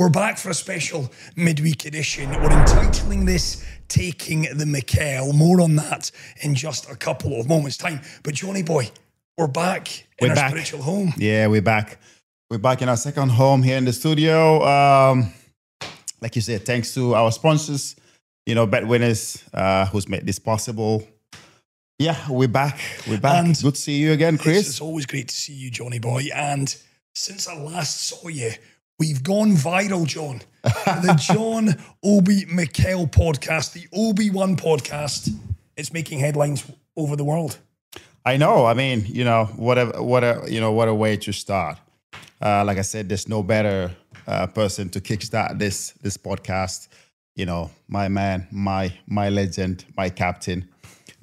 We're back for a special midweek edition. We're entitling this Taking the Mikel. More on that in just a couple of moments' time. But Johnny boy, we're back in our spiritual home. Yeah, we're back. We're back in our second home here in the studio. Like you said, thanks to our sponsors, Bet Winners, who's made this possible. Yeah, we're back. We're back. And good to see you again, Chris. It's always great to see you, Johnny boy. And since I last saw you, we've gone viral, John. The John Obi Mikel podcast, the Obi One Podcast, it's making headlines over the world. I know. I mean, what a way to start. Like I said, there's no better person to kickstart this podcast. My man, my legend, my captain,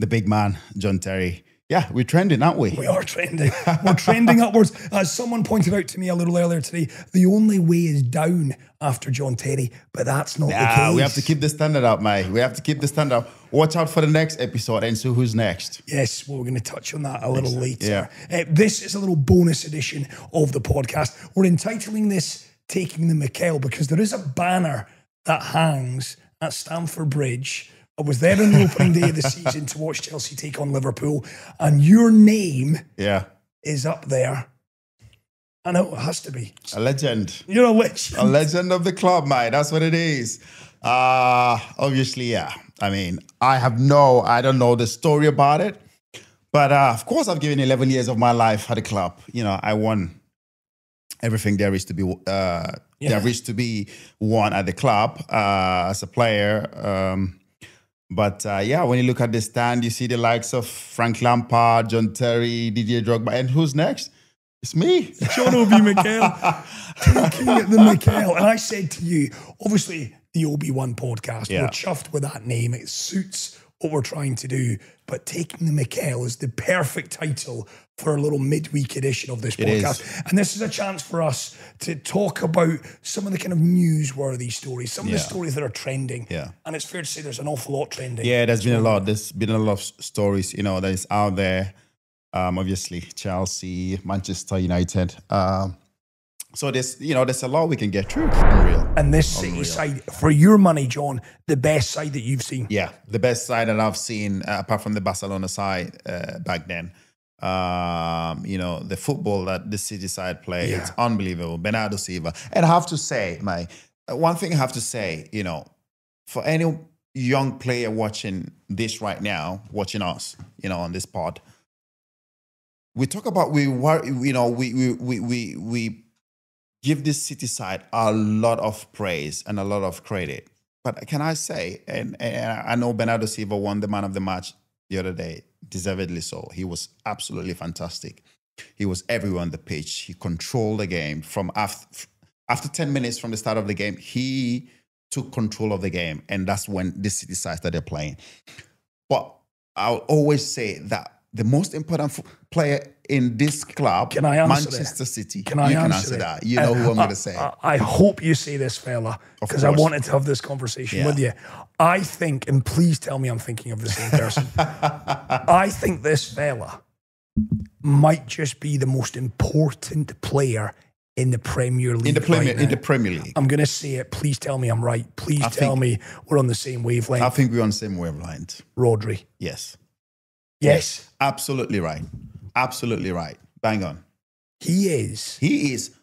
the big man, John Terry. Yeah, we're trending, aren't we? We are trending. We're trending upwards. As someone pointed out to me a little earlier today, the only way is down after John Terry, but that's not the case. We have to keep the standard up, mate. We have to keep the standard up. Watch out for the next episode and see who's next. Yes, well, we're going to touch on that a little later. Yeah. This is a little bonus edition of the podcast. We're entitling this Taking the Mikel because there is a banner that hangs at Stamford Bridge. I was there on the opening day of the season to watch Chelsea take on Liverpool, and your name is up there. I know, it has to be. A legend. You're a legend. A legend of the club, mate. That's what it is. Obviously, yeah. I mean, I don't know the story about it, but of course I've given 11 years of my life at the club. I won everything there is to be there is to be won at the club as a player. But when you look at the stand, you see the likes of Frank Lampard, John Terry, Didier Drogba, and who's next? It's me. John Obi Mikel. Taking the Mikel. And I said to you, obviously, the Obi One Podcast, we're chuffed with that name. It suits what we're trying to do. But Taking the Mikel is the perfect title for a little midweek edition of this podcast. And this is a chance for us to talk about some of the kind of newsworthy stories, some of the stories that are trending. Yeah. And it's fair to say there's an awful lot trending. Yeah, there's been a lot. There's been a lot of stories, that is out there. Obviously, Chelsea, Manchester United. So there's a lot we can get through. Unreal. And this City side, for your money, John, the best side that you've seen. Yeah, the best side that I've seen, apart from the Barcelona side back then. The football that the City side play, it's unbelievable. Bernardo Silva. And I have to say, one thing I have to say, for any young player watching this right now, watching us, on this pod, we talk about we give this City side a lot of praise and a lot of credit. But can I say, and I know Bernardo Silva won the man of the match the other day, deservedly so. He was absolutely fantastic. He was everywhere on the pitch. He controlled the game from after 10 minutes from the start of the game. He took control of the game, and that's when the City side started playing. But I'll always say that the most important player in this club, Manchester City. You can answer that. You know who I'm going to say. I hope you say this, fella, because I wanted to have this conversation with you. I think, and please tell me I'm thinking of the same person, I think this fella might just be the most important player in the Premier League. In the Premier League. I'm going to say it. Please tell me I'm right. Please tell me we're on the same wavelength. I think we're on the same wavelength. Rodri. Yes. Yes. Absolutely right. Absolutely right. Bang on. He is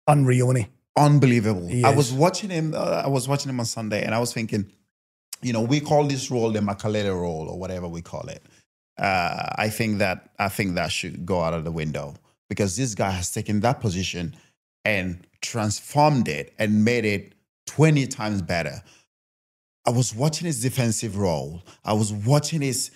unreal, isn't he? Unbelievable. I was watching him. On Sunday, and I was thinking, we call this role the Makalele role or whatever we call it. I think that should go out of the window because this guy has taken that position and transformed it and made it 20 times better. I was watching his defensive role. I was watching his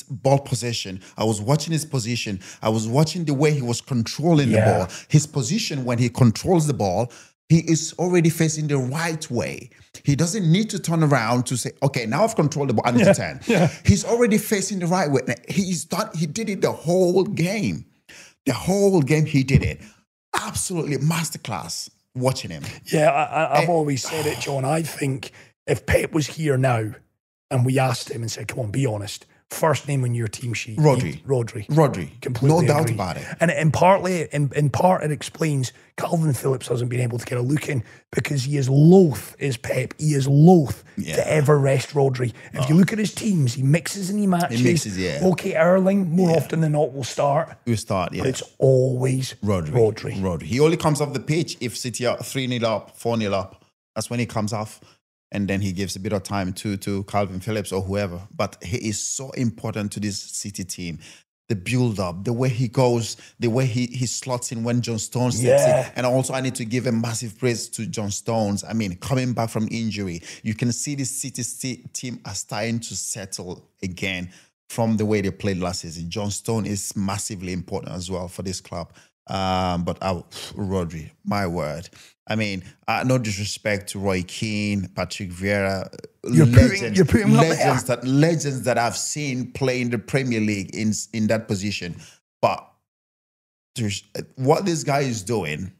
ball possession. I was watching his position. I was watching the way he was controlling the ball. His position when he controls the ball, he is already facing the right way. He doesn't need to turn around to say, okay, now I've controlled the ball, I need to turn. Yeah. He's already facing the right way. He did it the whole game. The whole game he did it. Absolutely masterclass watching him. Yeah, I've always said it, John. I think if Pep was here now and we asked him and said, come on, be honest, first name on your team sheet. Rodri. Completely No doubt agree. about it. And in part, it explains Calvin Phillips hasn't been able to get a look in because he is loath, Pep. He is loath to ever rest Rodri. If you look at his teams, he mixes and he matches. He mixes, yeah. Okay, Erling, more often than not, will start. We start, yeah. But it's always Rodri. He only comes off the pitch if City are 3-0 up, 4-0 up. That's when he comes off. And then he gives a bit of time to Calvin Phillips or whoever. But he is so important to this City team. The build-up, the way he goes, the way he slots in when John Stones steps in. And also I need to give a massive praise to John Stones. I mean, coming back from injury, you can see the City team are starting to settle again from the way they played last season. John Stones is massively important as well for this club. But Rodri, my word. I mean, no disrespect to Roy Keane, Patrick Vieira, legends that I've seen play in the Premier League in that position. But what this guy is doing,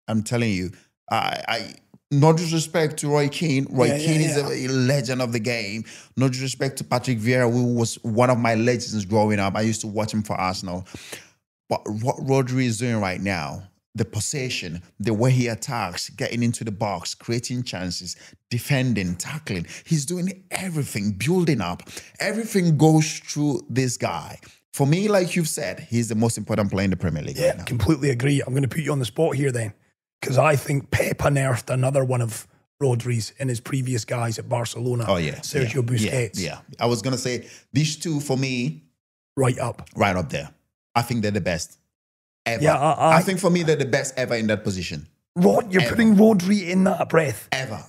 I'm telling you, I no disrespect to Roy Keane. Keane is a legend of the game. No disrespect to Patrick Vieira, who was one of my legends growing up. I used to watch him for Arsenal. But what Rodri is doing right now, the possession, the way he attacks, getting into the box, creating chances, defending, tackling. He's doing everything, building up. Everything goes through this guy. For me, like you've said, he's the most important player in the Premier League right now. Completely agree. I'm going to put you on the spot here then, because I think Pep unearthed another one of Rodri's in his previous guys at Barcelona. Oh, yeah. Sergio Busquets. Yeah. I was going to say, these two, for me... Right up there. I think they're the best ever. Yeah, I think for me, they're the best ever in that position. You're putting Rodri in that breath? Ever.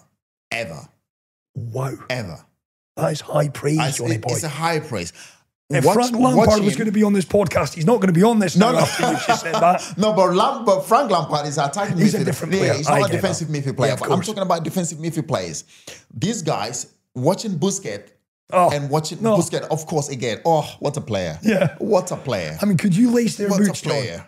Wow. Ever. That is high praise, Johnny boy. It's a high praise. If Frank Lampard was going to be on this podcast, he's not going to be on this now after you just said that. No, but Frank Lampard is attacking midfield. He's a different player. He's not a defensive midfield player. But I'm talking about defensive midfield players. These guys, watching Busquets, Busquets, of course, again. Oh, what a player. Yeah. What a player. I mean, could you lace their boots, John?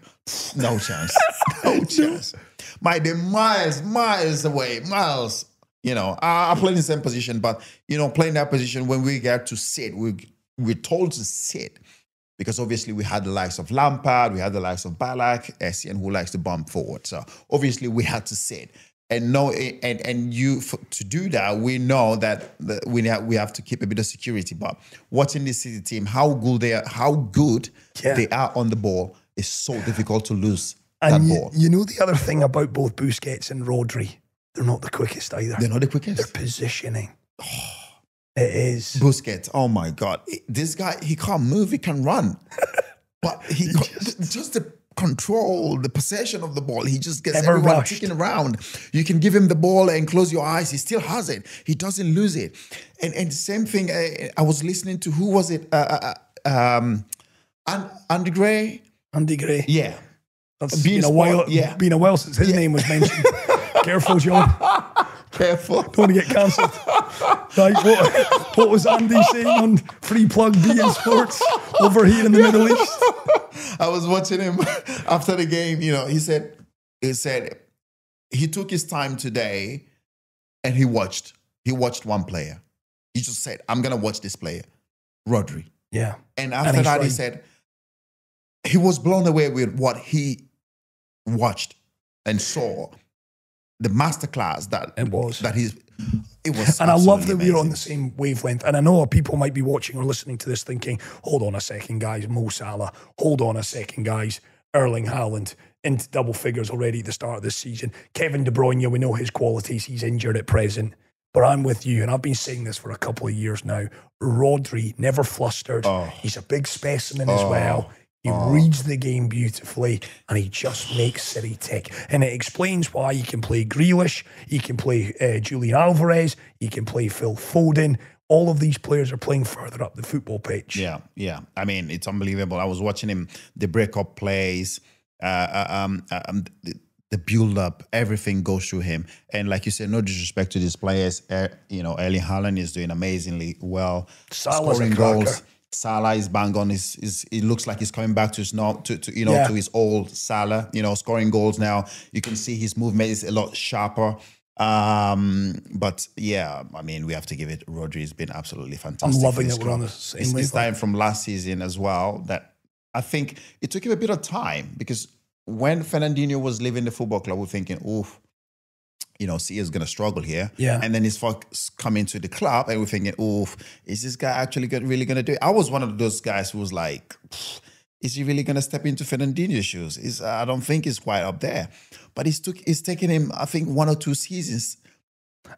No chance. No chance. They're miles away. Miles. You know, I play in the same position, but, you know, playing that position, when we get to sit, we're told to sit. Because obviously we had the likes of Lampard, we had the likes of Ballack, Essien, who likes to bump forward. So obviously we had to sit. And to do that, we know that we have to keep a bit of security. But watching this City team, how good they are on the ball, is so difficult to lose that ball. You know the other thing about both Busquets and Rodri, they're not the quickest either. They're not the quickest. Their positioning. It is. Busquets, oh my God. This guy, he can't move, he can run. But just the control, the possession of the ball, he just gets everyone kicking around. You can give him the ball and close your eyes, he still has it. He doesn't lose it. And the same thing, I was listening to, who was it? Andy Gray? Andy Gray. Yeah. That's been a while since his name was mentioned. Careful, John. Careful. Don't want to get cancelled. Right, what was Andy saying on Free Plug beIN Sports over here in the Middle East? I was watching him after the game. You know, he said he took his time today and he watched one player. He just said, I'm going to watch this player, Rodri. Yeah. And after that, he said he was blown away with what he watched and saw. The masterclass it was and I love that we're on the same wavelength. And I know people might be watching or listening to this thinking, hold on a second, guys, Mo Salah. Hold on a second, guys, Erling Haaland into double figures already at the start of this season. Kevin De Bruyne, we know his qualities. He's injured at present. But I'm with you, and I've been saying this for a couple of years now. Rodri, never flustered. He's a big specimen as well. He reads the game beautifully, and he just makes City tick. And it explains why he can play Grealish, he can play Julian Alvarez, he can play Phil Foden. All of these players are playing further up the football pitch. Yeah. I mean, it's unbelievable. I was watching him, the break-up plays, the build-up, everything goes through him. And like you said, no disrespect to these players. Erling Haaland is doing amazingly well. Salah's scoring a cracker. goals. Salah is bang on. It looks like he's coming back to his old Salah. You know, scoring goals now. You can see his movement is a lot sharper. But yeah, I mean, we have to give it. Rodri's been absolutely fantastic. I'm loving that we're on the same It's wavelength. time from last season as well that I think it took him a bit of time, because when Fernandinho was leaving the football club, we're thinking, oof, you know, Sia's going to struggle here. Yeah. And then he's coming to the club and we're thinking, oof, is this guy actually really going to do it? I was one of those guys who was like, is he really going to step into Fernandinho's shoes? I don't think he's quite up there. But it's taken him, I think, 1 or 2 seasons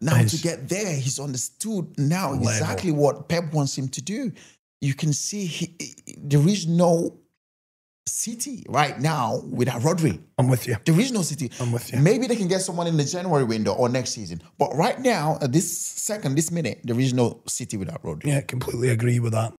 now to get there. He's understood now exactly what Pep wants him to do. You can see there is no City right now without Rodri. I'm with you. There is no City. I'm with you. Maybe they can get someone in the January window or next season. But right now, at this minute, there is no City without Rodri. Yeah, completely agree with that.